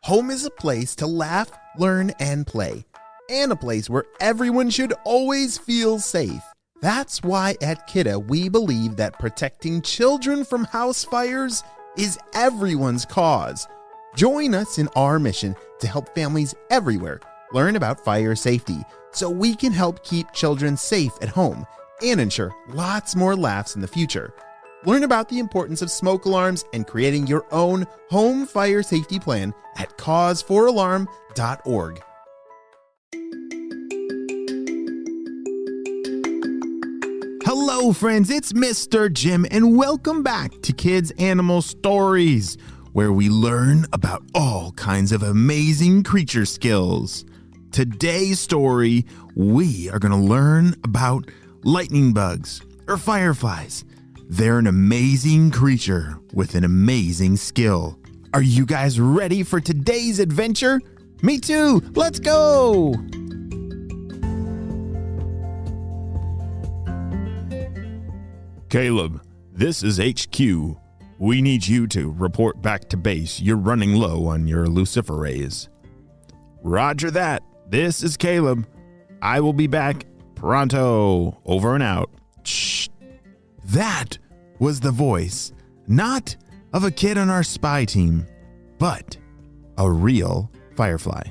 Home is a place to laugh, learn, and play, and a place where everyone should always feel safe. That's why at Kidda we believe that protecting children from house fires is everyone's cause. Join us in our mission to help families everywhere learn about fire safety so we can help keep children safe at home and ensure lots more laughs in the future. Learn about the importance of smoke alarms and creating your own home fire safety plan at cause4alarm.org. Hello friends, it's Mr. Jim and welcome back to Kids Animal Stories, where we learn about all kinds of amazing creature skills. Today's story, we are going to learn about lightning bugs or fireflies. They're an amazing creature with an amazing skill. Are you guys ready for today's adventure? Me too! Let's go! Caleb, this is HQ. We need you to report back to base. You're running low on your luciferase. Roger that. This is Caleb. I will be back pronto. Over and out. Shh. That was the voice, not of a kid on our spy team, but a real firefly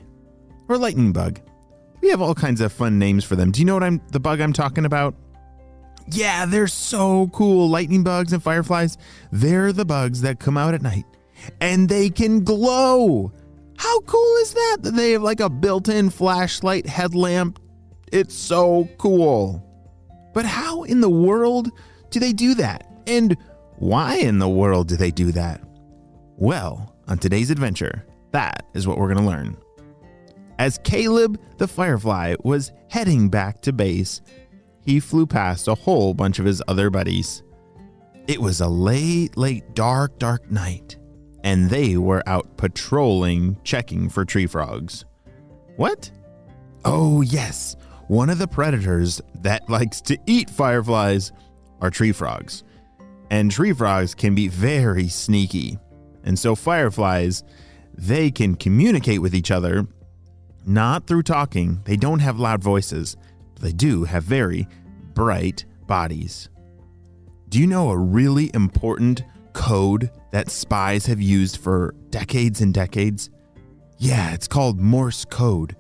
or lightning bug. We have all kinds of fun names for them. Do you know what the bug I'm talking about? Yeah, they're so cool. Lightning bugs and fireflies, they're the bugs that come out at night and they can glow. How cool is that they have like a built-in flashlight headlamp? It's so cool. But how in the world do they do that? And why in the world do they do that? Well, on today's adventure, that is what we're going to learn. As Caleb the Firefly was heading back to base, he flew past a whole bunch of his other buddies. It was a late, dark night, and they were out patrolling, checking for tree frogs. What? Oh, yes. One of the predators that likes to eat fireflies are tree frogs. And tree frogs can be very sneaky. And so fireflies, they can communicate with each other, not through talking. They don't have loud voices, but they do have very bright bodies. Do you know a really important code that spies have used for decades and decades? Yeah, it's called Morse code.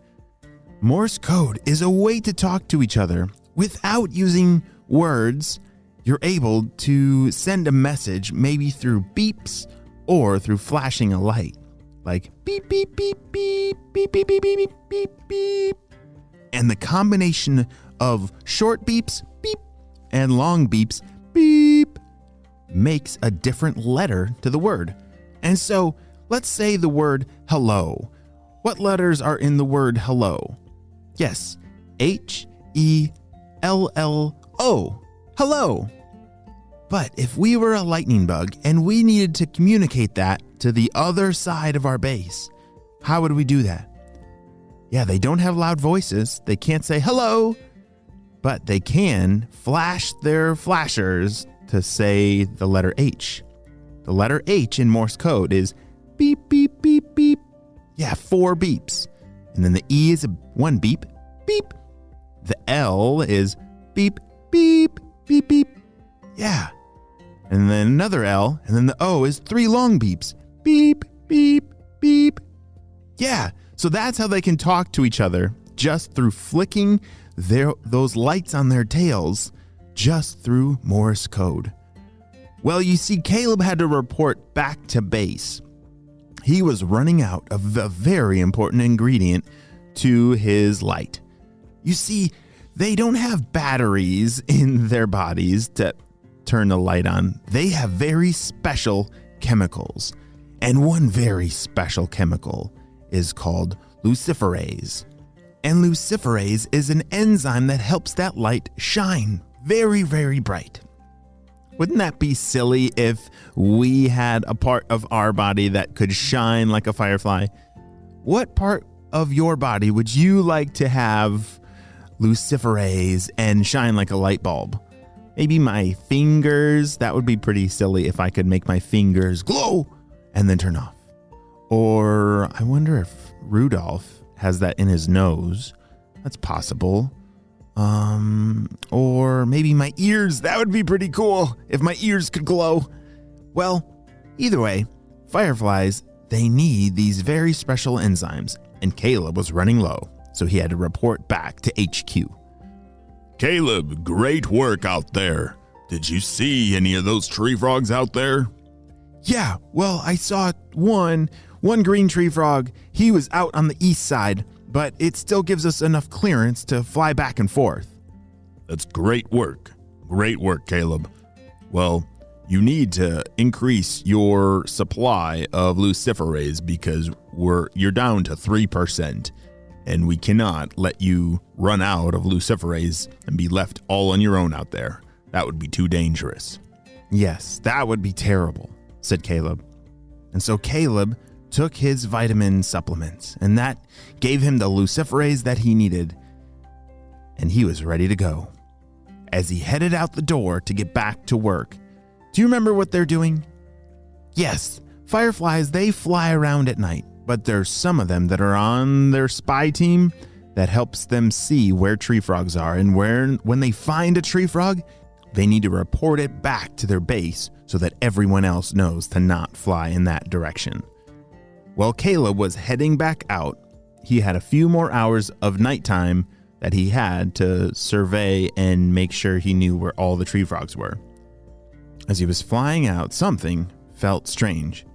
Morse code is a way to talk to each other without using words. You're able to send a message maybe through beeps or through flashing a light, like beep, beep, beep, beep, beep, beep, beep, beep, beep, beep. And the combination of short beeps, beep, and long beeps, beep, makes a different letter to the word. And so let's say the word hello. What letters are in the word hello? Yes, H-E-L-L-O, hello. But if we were a lightning bug and we needed to communicate that to the other side of our base, how would we do that? Yeah, they don't have loud voices. They can't say hello, but they can flash their flashers to say the letter H. The letter H in Morse code is beep, beep, beep, beep. Yeah, 4 beeps. And then the E is 1 beep, beep. The L is beep, beep, beep, beep. Yeah. And then another L, and then the O is 3 long beeps. Beep, beep, beep. Yeah, so that's how they can talk to each other, just through flicking those lights on their tails, just through Morse code. Well, you see, Caleb had to report back to base. He was running out of a very important ingredient to his light. You see, they don't have batteries in their bodies to turn the light on. They have very special chemicals. And one very special chemical is called luciferase. And luciferase is an enzyme that helps that light shine very, very bright. Wouldn't that be silly if we had a part of our body that could shine like a firefly? What part of your body would you like to have luciferase and shine like a light bulb? Maybe my fingers. That would be pretty silly if I could make my fingers glow and then turn off. Or I wonder if Rudolph has that in his nose. That's possible. Or maybe my ears. That would be pretty cool if my ears could glow. Well, either way, fireflies, they need these very special enzymes, and Caleb was running low, so he had to report back to HQ. Caleb, great work out there. Did you see any of those tree frogs out there? Yeah, well, I saw one green tree frog. He was out on the east side, but it still gives us enough clearance to fly back and forth. That's great work. Great work, Caleb. Well, you need to increase your supply of luciferase because you're down to 3%, and we cannot let you run out of luciferase and be left all on your own out there. That would be too dangerous. Yes, that would be terrible, said Caleb. And so Caleb took his vitamin supplements, and that gave him the luciferase that he needed, and he was ready to go. As he headed out the door to get back to work, do you remember what they're doing? Yes, fireflies, they fly around at night, but there's some of them that are on their spy team that helps them see where tree frogs are, and when they find a tree frog, they need to report it back to their base so that everyone else knows to not fly in that direction. While Caleb was heading back out, he had a few more hours of nighttime that he had to survey and make sure he knew where all the tree frogs were. As he was flying out, something felt strange.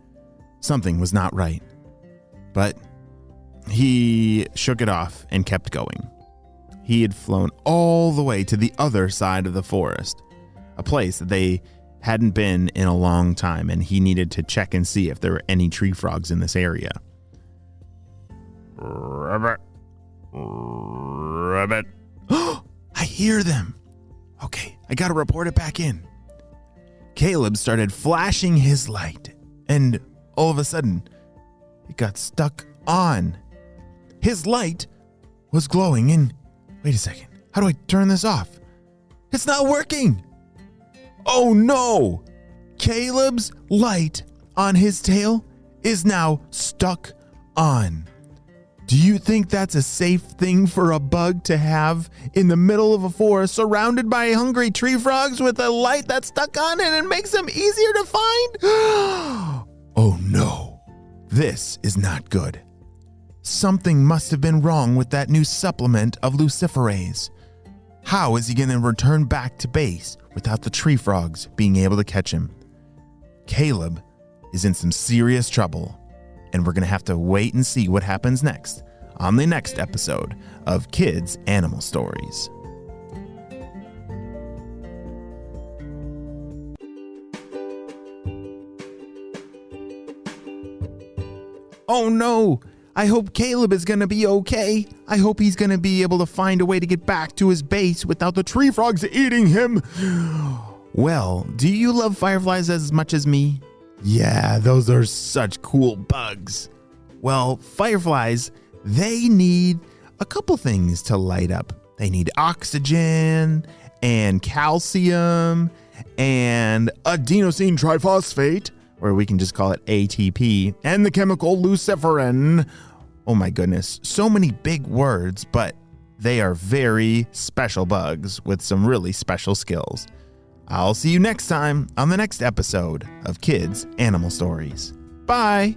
Something was not right. But he shook it off and kept going. He had flown all the way to the other side of the forest, a place that they hadn't been in a long time, and he needed to check and see if there were any tree frogs in this area. Rabbit. Rabbit. I hear them. Okay, I gotta report it back in. Caleb started flashing his light, and all of a sudden, it got stuck on. His light was glowing, and wait a second, how do I turn this off? It's not working. Oh no! Caleb's light on his tail is now stuck on. Do you think that's a safe thing for a bug to have in the middle of a forest surrounded by hungry tree frogs with a light that's stuck on it and makes them easier to find? Oh no, this is not good. Something must have been wrong with that new supplement of luciferase. How is he going to return back to base without the tree frogs being able to catch him? Caleb is in some serious trouble, and we're going to have to wait and see what happens next on the next episode of Kids Animal Stories. Oh no! I hope Caleb is going to be okay. I hope he's going to be able to find a way to get back to his base without the tree frogs eating him. Well, do you love fireflies as much as me? Yeah, those are such cool bugs. Well, fireflies, they need a couple things to light up. They need oxygen and calcium and adenosine triphosphate, or we can just call it ATP, and the chemical luciferin. Oh my goodness, so many big words, but they are very special bugs with some really special skills. I'll see you next time on the next episode of Kids Animal Stories. Bye!